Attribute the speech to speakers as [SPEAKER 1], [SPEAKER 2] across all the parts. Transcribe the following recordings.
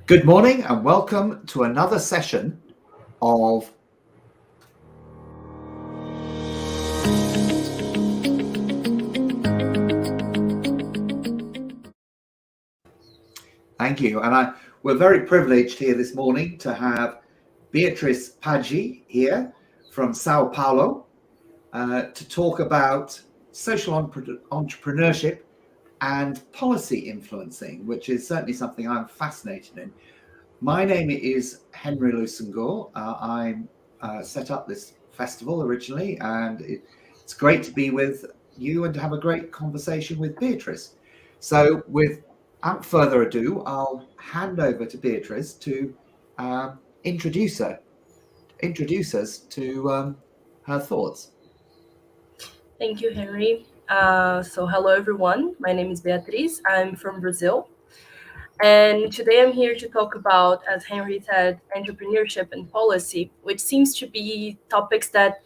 [SPEAKER 1] Good morning and welcome to another session of Thank you. And we're very privileged here this morning to have Beatriz Pagy here from Sao Paulo to talk about social entrepreneurship and policy influencing, which is certainly something I'm fascinated in. My name is Henry Lusengor. I set up this festival originally, and it's great to be with you and to have a great conversation with Beatriz. So without further ado, I'll hand over to Beatriz to introduce us to her thoughts.
[SPEAKER 2] Thank you, Henry. So hello, everyone. My name is Beatriz. I'm from Brazil. And today I'm here to talk about, as Henry said, entrepreneurship and policy, which seems to be topics that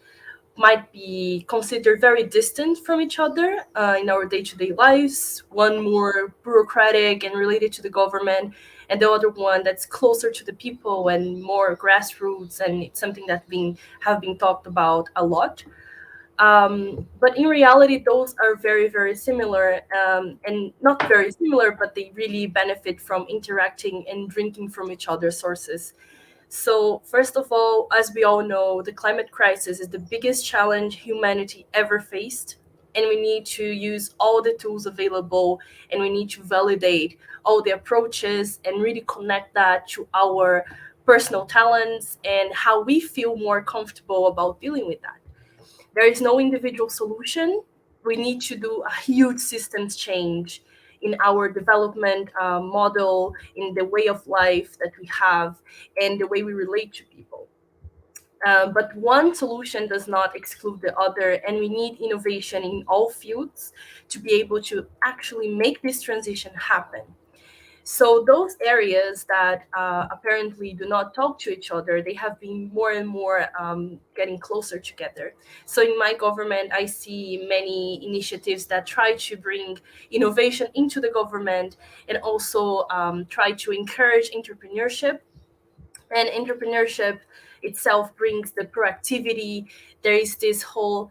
[SPEAKER 2] might be considered very distant from each other in our day-to-day lives. One more bureaucratic and related to the government, and the other one that's closer to the people and more grassroots, and it's something that have been talked about a lot. But in reality, those are very, very similar, and not very similar, but they really benefit from interacting and drinking from each other's sources. So, first of all, as we all know, the climate crisis is the biggest challenge humanity ever faced. And we need to use all the tools available, and we need to validate all the approaches and really connect that to our personal talents and how we feel more comfortable about dealing with that. There is no individual solution. We need to do a huge systems change in our development model, in the way of life that we have, and the way we relate to people. But one solution does not exclude the other, and we need innovation in all fields to be able to actually make this transition happen. So those areas that apparently do not talk to each other, they have been more and more getting closer together. So in my government, I see many initiatives that try to bring innovation into the government and also try to encourage entrepreneurship. And entrepreneurship itself brings the proactivity. There is this whole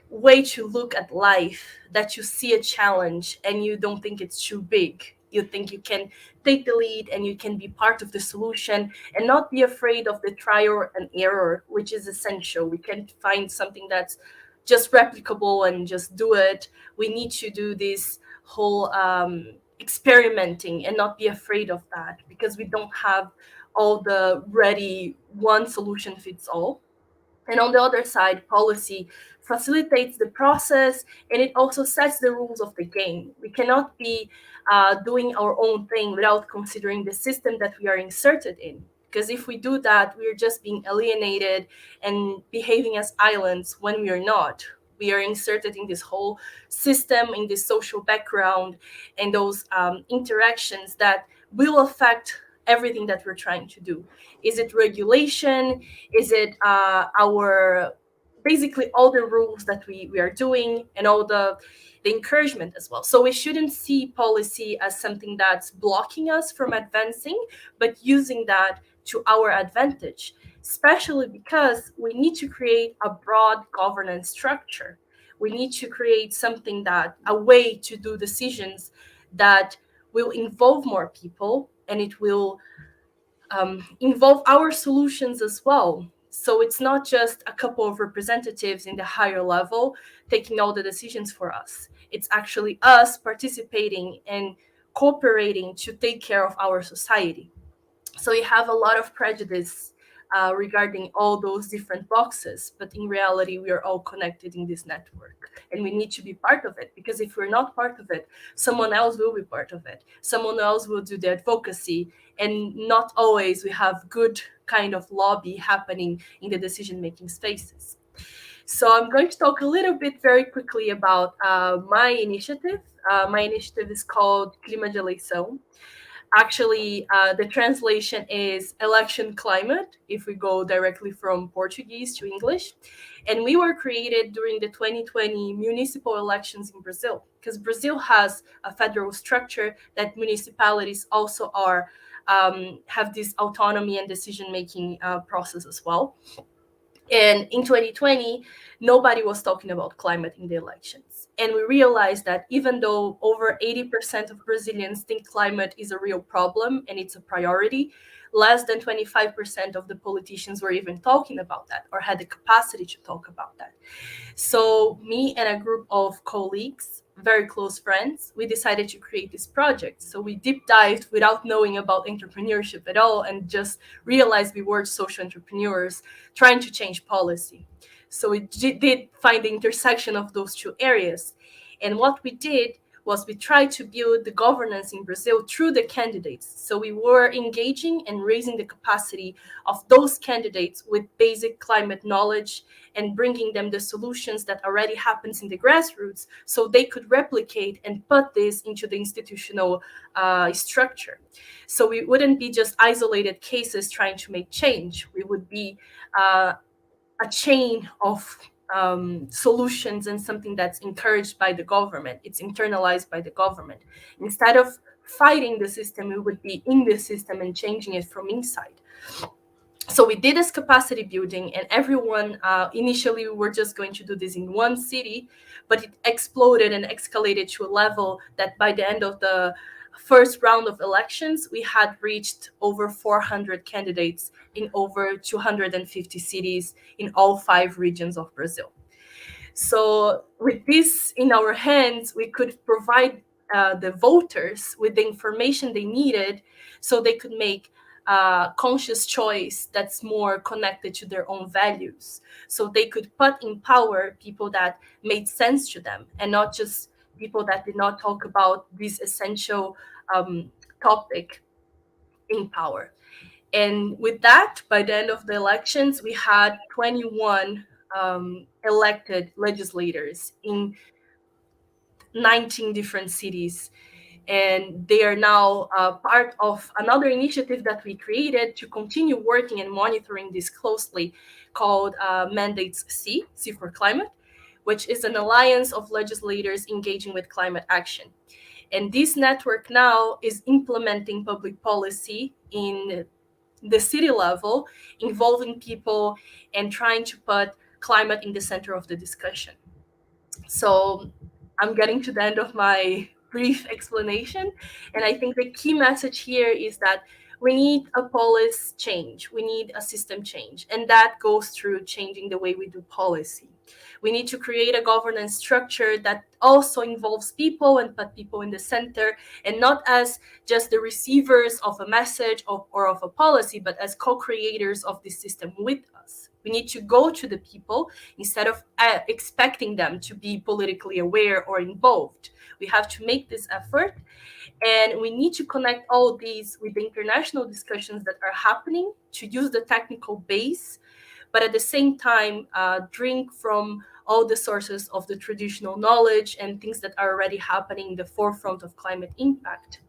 [SPEAKER 2] way to look at life that you see a challenge and you don't think it's too big. You think you can take the lead and you can be part of the solution and not be afraid of the trial and error, which is essential. We can't find something that's just replicable and just do it. We need to do this whole experimenting and not be afraid of that, because we don't have all the ready one solution fits all. And on the other side, policy facilitates the process, and it also sets the rules of the game. We cannot be doing our own thing without considering the system that we are inserted in. Because if we do that, we are just being alienated and behaving as islands when we are not. We are inserted in this whole system, in this social background, and those interactions that will affect everything that we're trying to do. Is it regulation? Is it our basically all the rules that we are doing and all the encouragement as well? So we shouldn't see policy as something that's blocking us from advancing, but using that to our advantage, especially because we need to create a broad governance structure. We need to create something that a way to do decisions that will involve more people, and it will involve our solutions as well. So it's not just a couple of representatives in the higher level taking all the decisions for us. It's actually us participating and cooperating to take care of our society. So we have a lot of prejudice regarding all those different boxes, but in reality, we are all connected in this network, and we need to be part of it, because if we're not part of it, someone else will be part of it. Someone else will do the advocacy, and not always we have good kind of lobby happening in the decision-making spaces. So I'm going to talk a little bit very quickly about my initiative. My initiative is called Clima de Eleição. Actually, the translation is election climate, if we go directly from Portuguese to English. And we were created during the 2020 municipal elections in Brazil, because Brazil has a federal structure that municipalities also are have this autonomy and decision-making process as well. And in 2020, nobody was talking about climate in the elections. And we realized that even though over 80% of Brazilians think climate is a real problem and it's a priority, less than 25% of the politicians were even talking about that or had the capacity to talk about that. So me and a group of colleagues, very close friends, we decided to create this project. So we deep dived without knowing about entrepreneurship at all and just realized we were social entrepreneurs trying to change policy. So we did find the intersection of those two areas. And what we did was we tried to build the governance in Brazil through the candidates. So we were engaging and raising the capacity of those candidates with basic climate knowledge and bringing them the solutions that already happens in the grassroots so they could replicate and put this into the institutional structure. So we wouldn't be just isolated cases trying to make change. We would be a chain of solutions and something that's encouraged by the government. It's internalized by the government. Instead of fighting the system, we would be in the system and changing it from inside. So we did this capacity building, and everyone, initially we were just going to do this in one city, but it exploded and escalated to a level that by the end of the first round of elections, we had reached over 400 candidates in over 250 cities in all 5 regions of Brazil. So with this in our hands, we could provide the voters with the information they needed so they could make conscious choice that's more connected to their own values. So they could put in power people that made sense to them and not just people that did not talk about this essential topic in power. And with that, by the end of the elections, we had 21 elected legislators in 19 different cities. And they are now part of another initiative that we created to continue working and monitoring this closely called Mandates C for Climate, which is an alliance of legislators engaging with climate action. And this network now is implementing public policy in the city level, involving people and trying to put climate in the center of the discussion. So I'm getting to the end of my brief explanation. And I think the key message here is that we need a policy change. We need a system change. And that goes through changing the way we do policy. We need to create a governance structure that also involves people and put people in the center, and not as just the receivers of a message or of a policy, but as co-creators of this system with us. We need to go to the people instead of expecting them to be politically aware or involved. We have to make this effort, and we need to connect all these with the international discussions that are happening to use the technical base, but at the same time, drink from all the sources of the traditional knowledge and things that are already happening in the forefront of climate impact.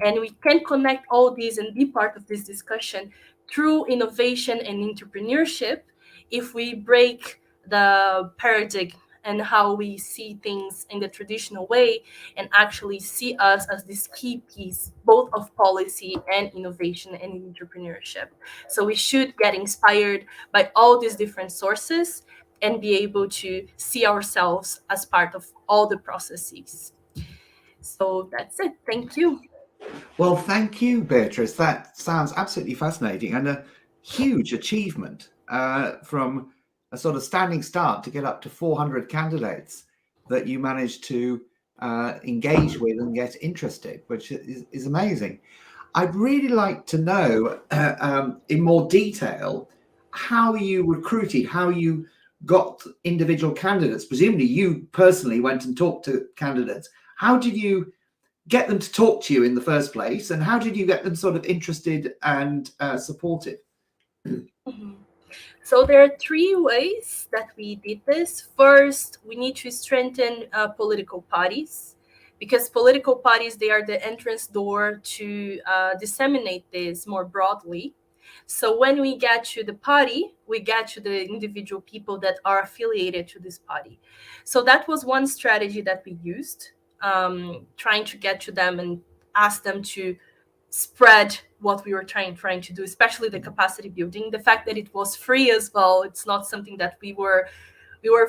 [SPEAKER 2] And we can connect all these and be part of this discussion through innovation and entrepreneurship if we break the paradigm and how we see things in the traditional way and actually see us as this key piece, both of policy and innovation and entrepreneurship. So we should get inspired by all these different sources and be able to see ourselves as part of all the processes. So that's it. Thank you.
[SPEAKER 1] Well, thank you, Beatrice. That sounds absolutely fascinating and a huge achievement from a sort of standing start to get up to 400 candidates that you managed to engage with and get interested, which is amazing. I'd really like to know in more detail how you recruited, how you got individual candidates. Presumably you personally went and talked to candidates. How did you get them to talk to you in the first place, and how did you get them sort of interested and supportive?
[SPEAKER 2] Mm-hmm. So there are 3 ways that we did this. First, we need to strengthen political parties, because political parties, they are the entrance door to disseminate this more broadly. So when we get to the party, we get to the individual people that are affiliated to this party. So that was one strategy that we used, trying to get to them and ask them to spread what we were trying to do, especially the capacity building. The fact that it was free as well, it's not something that we were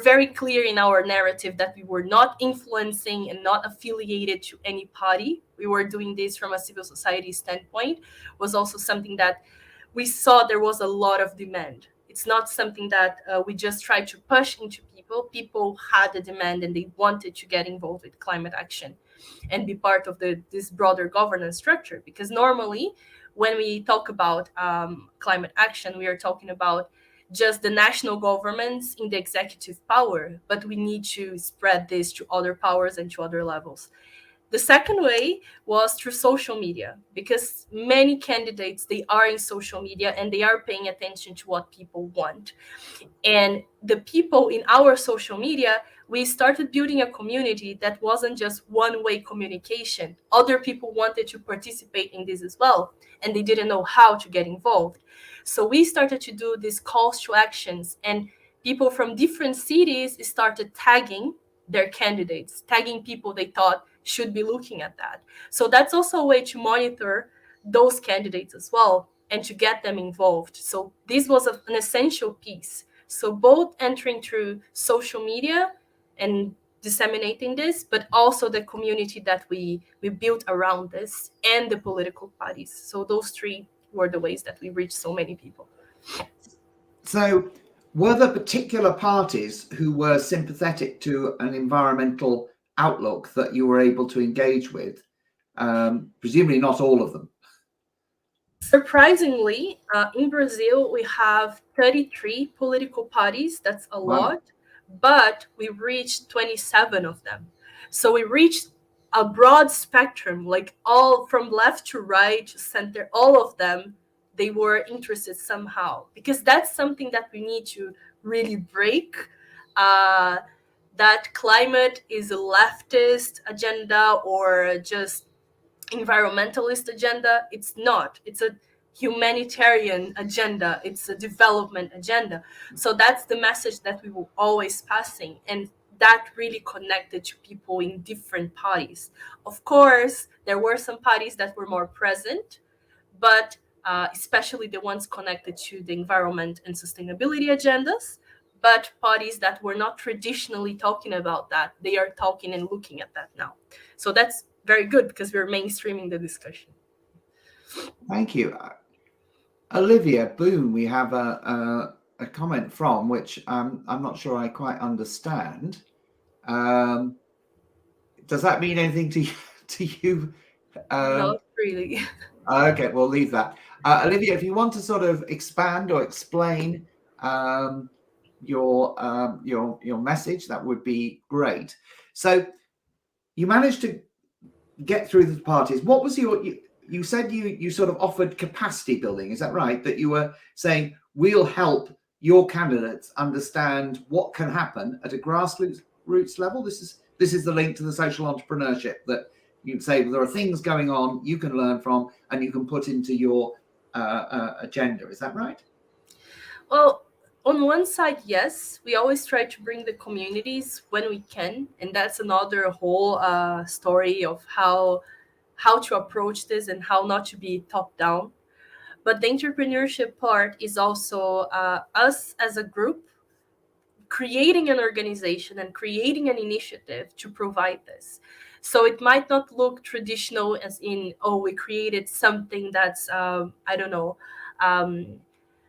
[SPEAKER 2] very clear in our narrative that we were not influencing and not affiliated to any party. We were doing this from a civil society standpoint, was also something that we saw there was a lot of demand. It's not something that we just tried to push into people. People had a demand and they wanted to get involved with climate action and be part of this broader governance structure. Because normally when we talk about climate action, we are talking about just the national governments in the executive power, but we need to spread this to other powers and to other levels. The second way was through social media, because many candidates, they are in social media and they are paying attention to what people want. And the people in our social media, we started building a community that wasn't just one-way communication. Other people wanted to participate in this as well, and they didn't know how to get involved. So we started to do these calls to actions, and people from different cities started tagging their candidates, tagging people they thought should be looking at that. So that's also a way to monitor those candidates as well and to get them involved. So this was an essential piece. So both entering through social media and disseminating this, but also the community that we built around this and the political parties. So those three were the ways that we reached so many people.
[SPEAKER 1] So were there particular parties who were sympathetic to an environmental outlook that you were able to engage with? Presumably not all of them.
[SPEAKER 2] Surprisingly, in Brazil, we have 33 political parties. That's a lot, but we reached 27 of them. So we reached a broad spectrum, like all from left to right to center, all of them, they were interested somehow, because that's something that we need to really break. That climate is a leftist agenda or just environmentalist agenda. It's not. It's a humanitarian agenda. It's a development agenda. So that's the message that we were always passing, and that really connected to people in different parties. Of course, there were some parties that were more present, but especially the ones connected to the environment and sustainability agendas. But parties that were not traditionally talking about that, they are talking and looking at that now. So that's very good, because we're mainstreaming the discussion.
[SPEAKER 1] Thank you. Olivia Boone, we have a comment from, which I'm not sure I quite understand. Does that mean anything to you?
[SPEAKER 2] Not really.
[SPEAKER 1] Okay, we'll leave that. Olivia, if you want to sort of expand or explain your message, that would be great. So you managed to get through the parties. What was you said you sort of offered capacity building, is that right? That you were saying we'll help your candidates understand what can happen at a grassroots level. This is the link to the social entrepreneurship, that you can say, well, there are things going on you can learn from and you can put into your agenda. Is that right?
[SPEAKER 2] Well, on one side, yes, we always try to bring the communities when we can, and that's another whole story of how to approach this and how not to be top down. But the entrepreneurship part is also us as a group creating an organization and creating an initiative to provide this. So it might not look traditional as in, oh, we created something that's, I don't know,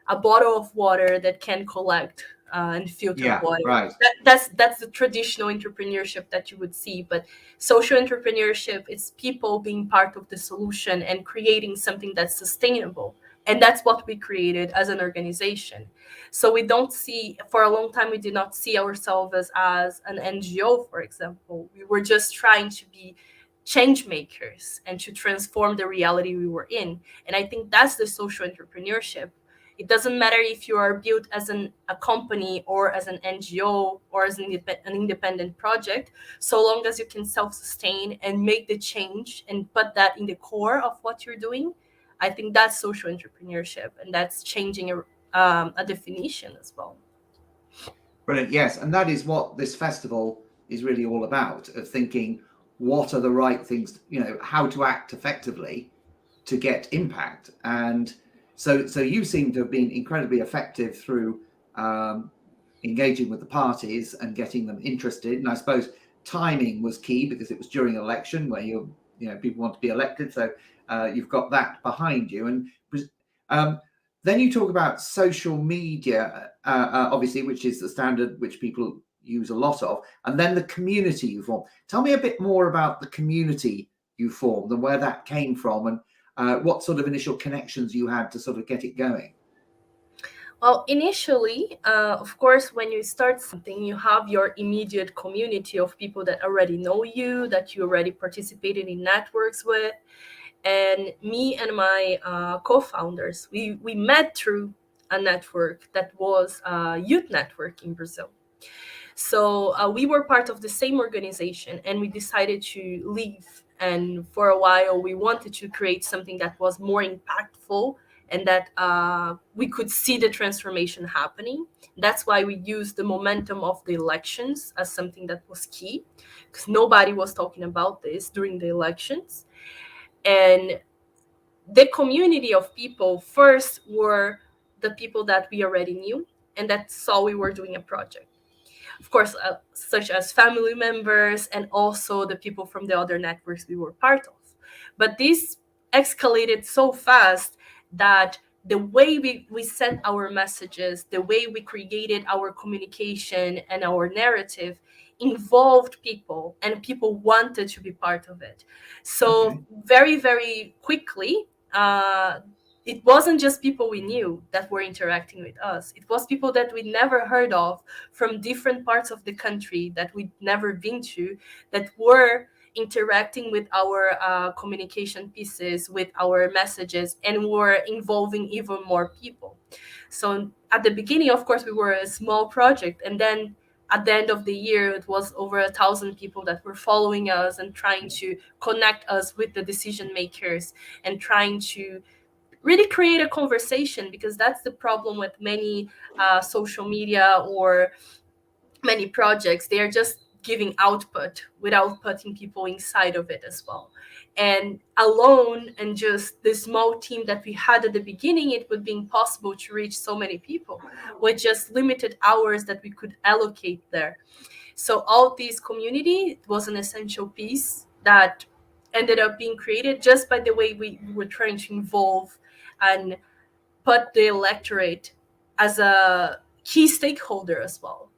[SPEAKER 2] a bottle of water that can collect and filter water.
[SPEAKER 1] Right.
[SPEAKER 2] That's the traditional entrepreneurship that you would see. But social entrepreneurship is people being part of the solution and creating something that's sustainable. And that's what we created as an organization. So we don't see, for a long time, we did not see ourselves as an NGO, for example. We were just trying to be change makers and to transform the reality we were in. And I think that's the social entrepreneurship. It doesn't matter if you are built as a company or as an NGO or as an independent project, so long as you can self-sustain and make the change and put that in the core of what you're doing. I think that's social entrepreneurship, and that's changing a definition as well.
[SPEAKER 1] Brilliant. Yes, and that is what this festival is really all about, of thinking what are the right things, how to act effectively to get impact. And so you seem to have been incredibly effective through engaging with the parties and getting them interested. And I suppose timing was key because it was during election where people want to be elected. So you've got that behind you. And then you talk about social media, obviously, which is the standard which people use a lot of, and then the community you form. Tell me a bit more about the community you formed and where that came from, and what sort of initial connections you had to sort of get it going.
[SPEAKER 2] Well, initially, of course, when you start something, you have your immediate community of people that already know you, that you already participated in networks with. And me and my co-founders, we met through a network that was a youth network in Brazil. So we were part of the same organization, and we decided to leave. And for a while, we wanted to create something that was more impactful and that we could see the transformation happening. That's why we used the momentum of the elections as something that was key, because nobody was talking about this during the elections. And the community of people first were the people that we already knew and that saw we were doing a project. Of course, such as family members and also the people from the other networks we were part of. But this escalated so fast that the way we set our messages, the way we created our communication and our narrative involved people, and people wanted to be part of it. So very, very quickly, it wasn't just people we knew that were interacting with us. It was people that we never heard of from different parts of the country that we'd never been to, that were interacting with our communication pieces, with our messages, and were involving even more people. So at the beginning, of course, we were a small project, and then at the end of the year, it was over 1,000 people that were following us and trying to connect us with the decision makers and trying to really create a conversation, because that's the problem with many social media or many projects. They are just giving output without putting people inside of it as well. And alone, and just the small team that we had at the beginning, it would be impossible to reach so many people with just limited hours that we could allocate there. So all this community was an essential piece that ended up being created just by the way we were trying to involve and put the electorate as a key stakeholder as well,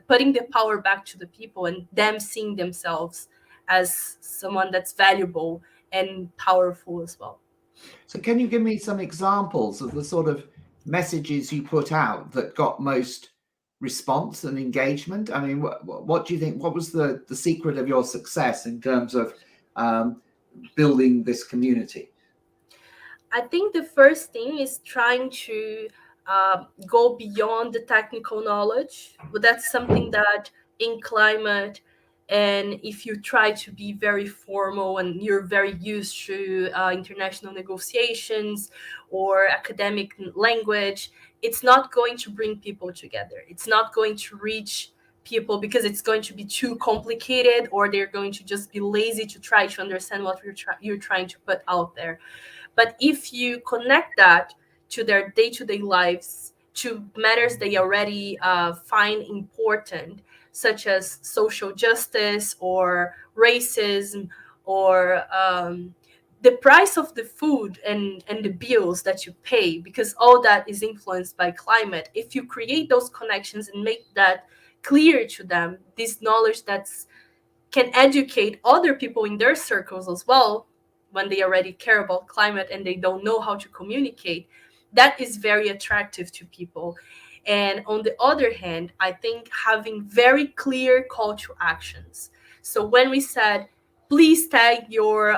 [SPEAKER 2] putting the power back to the people and them seeing themselves as someone that's valuable and powerful as well.
[SPEAKER 1] So can you give me some examples of the sort of messages you put out that got most response and engagement? I mean, what do you think, what was the secret of your success in terms of building this community?
[SPEAKER 2] I think the first thing is trying to go beyond the technical knowledge. But that's something that in climate, and if you try to be very formal and you're very used to international negotiations or academic language, it's not going to bring people together. It's not going to reach people because it's going to be too complicated, or they're going to just be lazy to try to understand what you're trying to put out there. But if you connect that to their day-to-day lives, to matters they already find important, such as social justice or racism or the price of the food and the bills that you pay, because all that is influenced by climate. If you create those connections and make that clear to them, this knowledge that's can educate other people in their circles as well, when they already care about climate and they don't know how to communicate, that is very attractive to people. And on the other hand, I think having very clear call to actions. So when we said, please tag your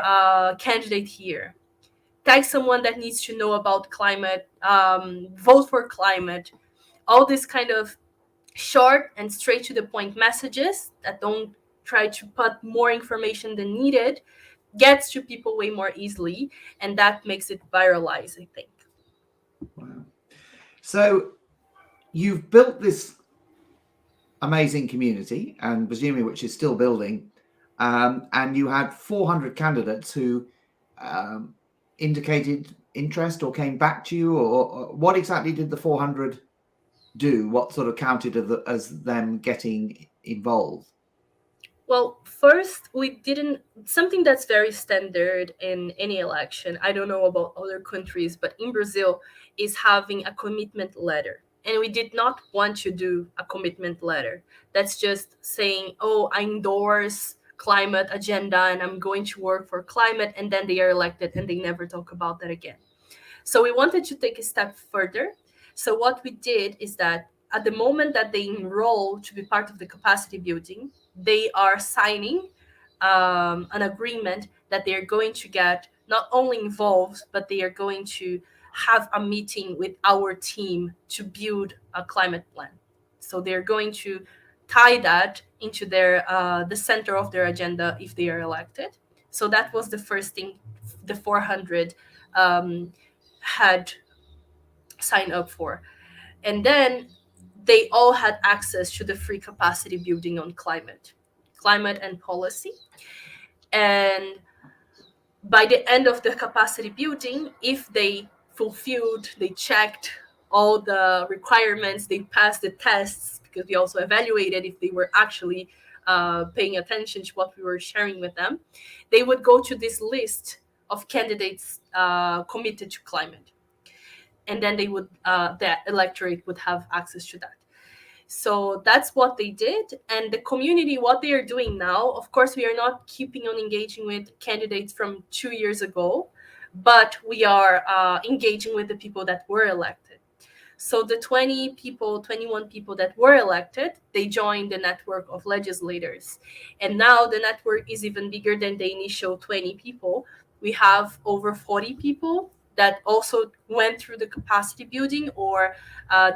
[SPEAKER 2] candidate here, tag someone that needs to know about climate, vote for climate, all this kind of short and straight to the point messages that don't try to put more information than needed, gets to people way more easily, and that makes it viralize, I think.
[SPEAKER 1] Wow. So you've built this amazing community, and presumably which is still building, and you had 400 candidates who indicated interest or came back to you, or what exactly did the 400 do? What sort of counted as them getting involved?
[SPEAKER 2] Well, first, we didn't, something that's very standard in any election, I don't know about other countries, but in Brazil, is having a commitment letter. And we did not want to do a commitment letter. That's just saying, oh, I endorse climate agenda and I'm going to work for climate, and then they are elected and they never talk about that again. So we wanted to take a step further. So what we did is that at the moment that they enroll to be part of the capacity building, they are signing an agreement that they are going to get not only involved, but they are going to have a meeting with our team to build a climate plan. So they're going to tie that into their the center of their agenda if they are elected. So that was the first thing the 400 had signed up for. And then they all had access to the free capacity building on climate and policy. And by the end of the capacity building, if they fulfilled, they checked all the requirements, they passed the tests, because we also evaluated if they were actually paying attention to what we were sharing with them, they would go to this list of candidates committed to climate. And then they would, the electorate would have access to that. So that's what they did. And the community, what they are doing now, of course, we are not keeping on engaging with candidates from 2 years ago, but we are engaging with the people that were elected. So the 21 people that were elected, they joined the network of legislators. And now the network is even bigger than the initial 20 people. We have over 40 people that also went through the capacity building or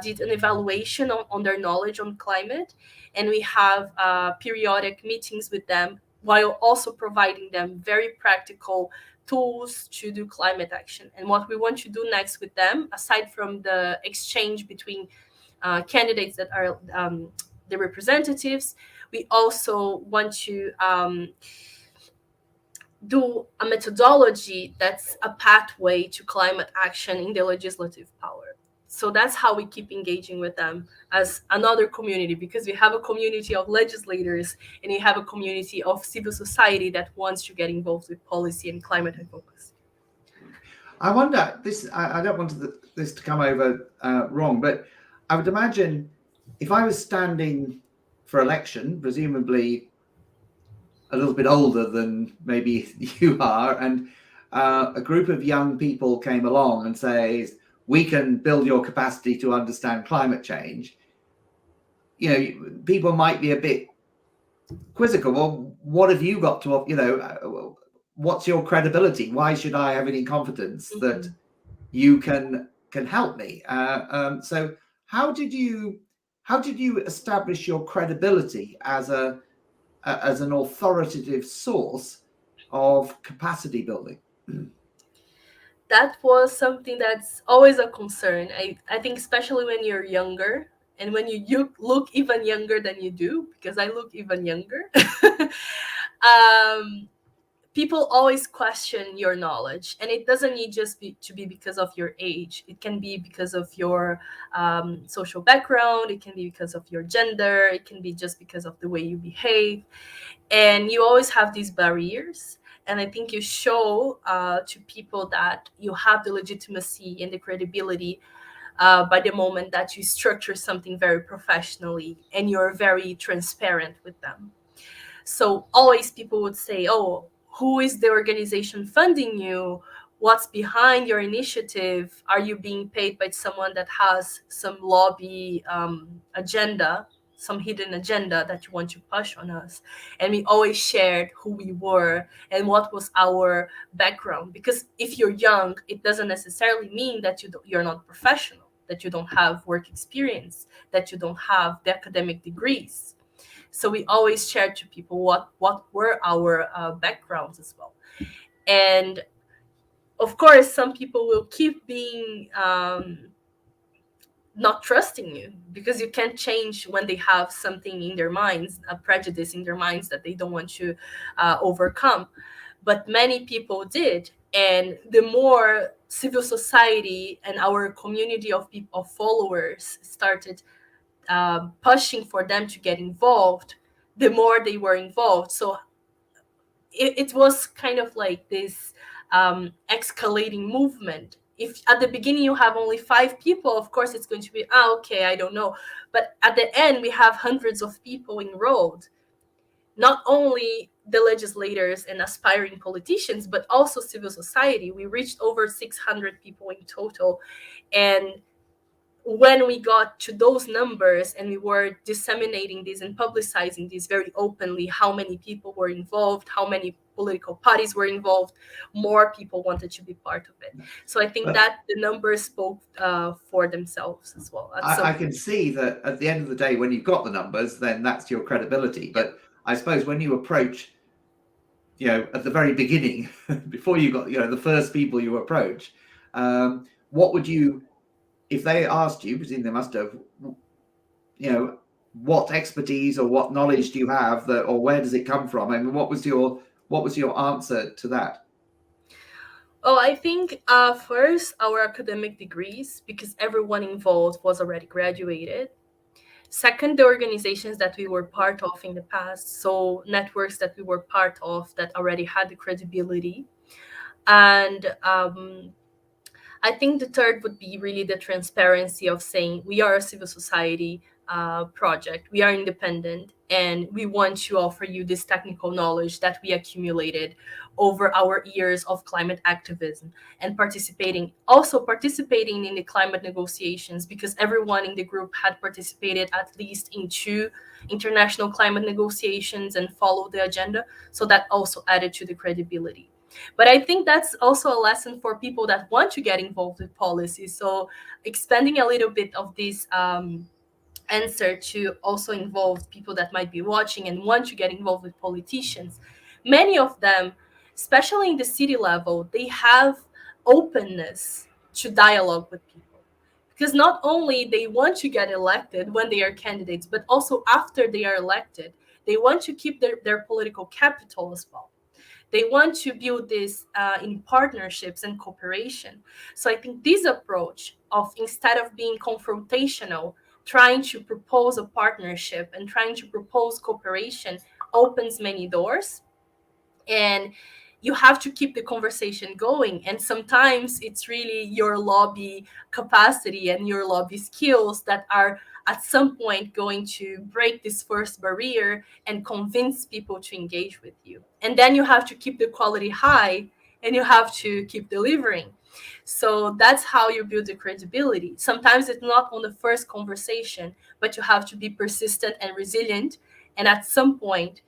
[SPEAKER 2] did an evaluation on their knowledge on climate. And we have periodic meetings with them while also providing them very practical tools to do climate action. And what we want to do next with them, aside from the exchange between candidates that are the representatives, we also want to do a methodology that's a pathway to climate action in the legislative power. So that's how we keep engaging with them as another community, because we have a community of legislators and we have a community of civil society that wants to get involved with policy and climate advocacy.
[SPEAKER 1] I wonder, I don't want this to come over wrong, but I would imagine if I was standing for election, presumably a little bit older than maybe you are, and a group of young people came along and says, we can build your capacity to understand climate change, you know, people might be a bit quizzical. Well, what have you got to, you know, what's your credibility? Why should I have any confidence that you can help me? So how did you establish your credibility as an authoritative source of capacity building?
[SPEAKER 2] That was something that's always a concern. I think especially when you're younger and when you look even younger than you do, because I look even younger. People always question your knowledge, and it doesn't need just to be because of your age. It can be because of your social background, it can be because of your gender, it can be just because of the way you behave, and you always have these barriers. And I think you show to people that you have the legitimacy and the credibility by the moment that you structure something very professionally and you're very transparent with them. So always people would say, oh, who is the organization funding you? What's behind your initiative? Are you being paid by someone that has some lobby agenda, some hidden agenda that you want to push on us? And we always shared who we were and what was our background. Because if you're young, it doesn't necessarily mean that you're not professional, that you don't have work experience, that you don't have the academic degrees. So we always shared to people what were our backgrounds as well. And of course, some people will keep being not trusting you, because you can't change when they have something in their minds, a prejudice in their minds that they don't want to overcome. But many people did. And the more civil society and our community of people, of followers, started pushing for them to get involved, the more they were involved. So it was kind of like this escalating movement. If at the beginning you have only 5 people, of course it's going to be, okay, I don't know. But at the end, we have hundreds of people enrolled, not only the legislators and aspiring politicians, but also civil society. We reached over 600 people in total. And when we got to those numbers and we were disseminating this and publicizing this very openly, how many people were involved, how many political parties were involved, more people wanted to be part of it. So I think that the numbers spoke for themselves as well.
[SPEAKER 1] I can see that at the end of the day, when you've got the numbers, then that's your credibility. But I suppose when you approach, at the very beginning, before you got, the first people you approach, what would you, if they asked you, presumably they must have, what expertise or what knowledge do you have that, or where does it come from? I mean, what was your answer to that?
[SPEAKER 2] Oh, I think first our academic degrees, because everyone involved was already graduated. Second, the organizations that we were part of in the past, so networks that we were part of that already had the credibility. And I think the third would be really the transparency of saying we are a civil society project, we are independent, and we want to offer you this technical knowledge that we accumulated over our years of climate activism and participating in the climate negotiations, because everyone in the group had participated at least in 2 international climate negotiations and followed the agenda. So that also added to the credibility. But I think that's also a lesson for people that want to get involved with policy. So expanding a little bit of this answer to also involve people that might be watching and want to get involved with politicians. Many of them, especially in the city level, they have openness to dialogue with people. Because not only they want to get elected when they are candidates, but also after they are elected, they want to keep their political capital as well. They want to build this in partnerships and cooperation. So I think this approach of, instead of being confrontational, trying to propose a partnership and trying to propose cooperation opens many doors. And you have to keep the conversation going. And sometimes it's really your lobby capacity and your lobby skills that are at some point going to break this first barrier and convince people to engage with you. And then you have to keep the quality high and you have to keep delivering. So that's how you build the credibility. Sometimes it's not on the first conversation, but you have to be persistent and resilient. And at some point,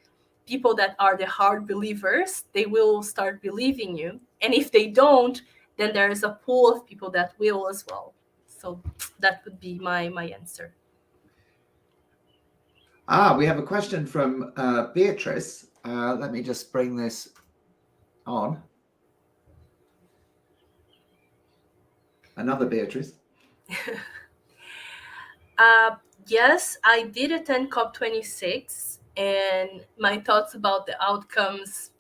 [SPEAKER 2] people that are the hard believers, they will start believing you. And if they don't, then there is a pool of people that will as well. So that would be my answer.
[SPEAKER 1] We have a question from Beatriz. Let me just bring this on. Another Beatriz.
[SPEAKER 2] Yes, I did attend COP26, and my thoughts about the outcomes,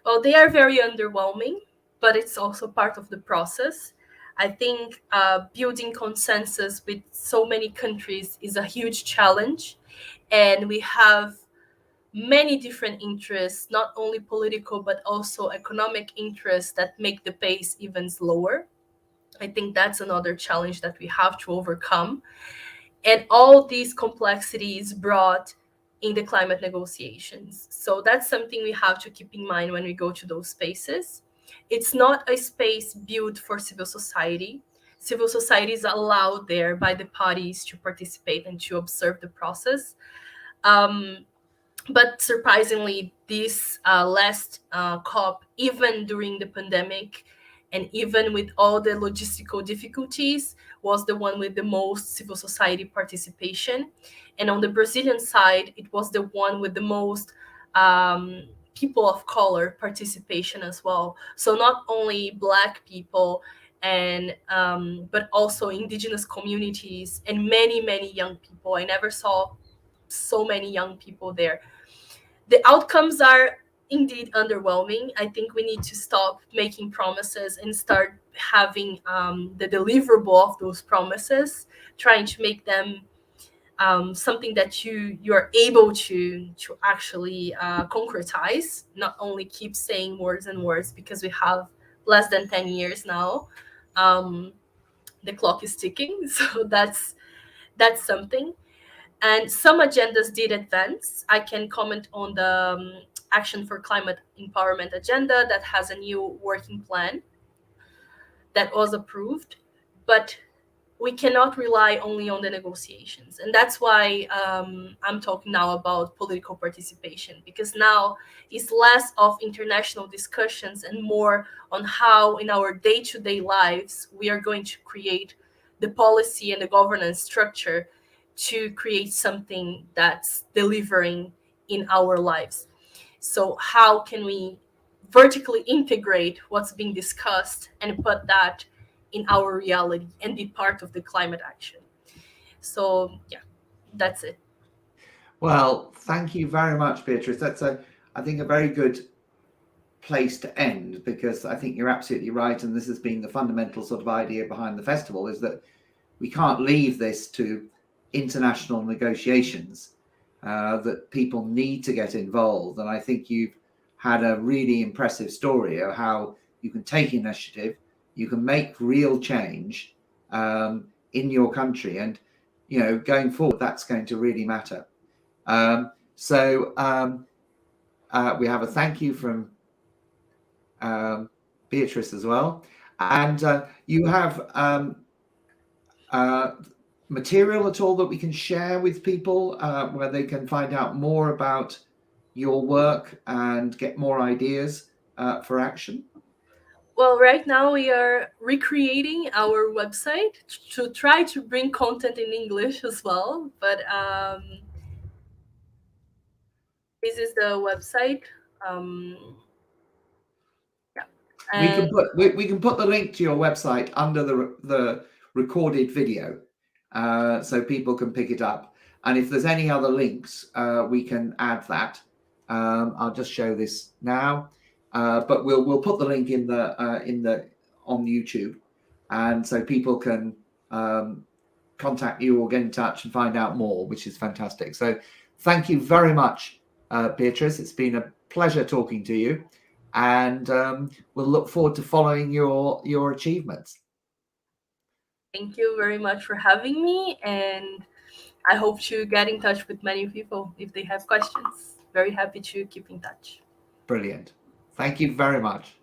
[SPEAKER 2] well, they are very underwhelming, but it's also part of the process. I think building consensus with so many countries is a huge challenge, and we have many different interests, not only political, but also economic interests that make the pace even slower. I think that's another challenge that we have to overcome. And all these complexities brought in the climate negotiations. So that's something we have to keep in mind when we go to those spaces. It's not a space built for civil society. Civil society is allowed there by the parties to participate and to observe the process. But surprisingly, this last COP, even during the pandemic, and even with all the logistical difficulties, was the one with the most civil society participation. And on the Brazilian side, it was the one with the most people of color participation as well. So not only Black people, and but also indigenous communities and many young people. I never saw so many young people there. The outcomes are indeed underwhelming. I think we need to stop making promises and start having the deliverable of those promises, trying to make them something that you are able to actually concretize, not only keep saying words and words, because we have less than 10 years now. The clock is ticking, so that's something. And some agendas did advance. I can comment on the Action for Climate Empowerment agenda that has a new working plan that was approved, but we cannot rely only on the negotiations. And that's why I'm talking now about political participation, because now it's less of international discussions and more on how in our day-to-day lives we are going to create the policy and the governance structure to create something that's delivering in our lives. So how can we vertically integrate what's being discussed and put that in our reality and be part of the climate action? So yeah, that's it.
[SPEAKER 1] Well, thank you very much, Beatriz. That's I think, a very good place to end, because I think you're absolutely right, and this has been the fundamental sort of idea behind the festival, is that we can't leave this to international negotiations, that people need to get involved. And I think you've had a really impressive story of how you can take initiative, you can make real change in your country, and going forward, that's going to really matter. So we have a thank you from Beatriz as well, and you have material at all that we can share with people where they can find out more about your work and get more ideas for action?
[SPEAKER 2] Well, right now we are recreating our website to try to bring content in English as well, but this is the website. Yeah.
[SPEAKER 1] We can put the link to your website under the recorded video, so people can pick it up. And if there's any other links, we can add that. I'll just show this now, but we'll put the link in the on YouTube, and so people can contact you or get in touch and find out more, which is fantastic. So thank you very much, Beatriz. It's been a pleasure talking to you, and we'll look forward to following your achievements.
[SPEAKER 2] Thank you very much for having me, and I hope to get in touch with many people if they have questions. Very happy to keep in touch.
[SPEAKER 1] Brilliant. Thank you very much.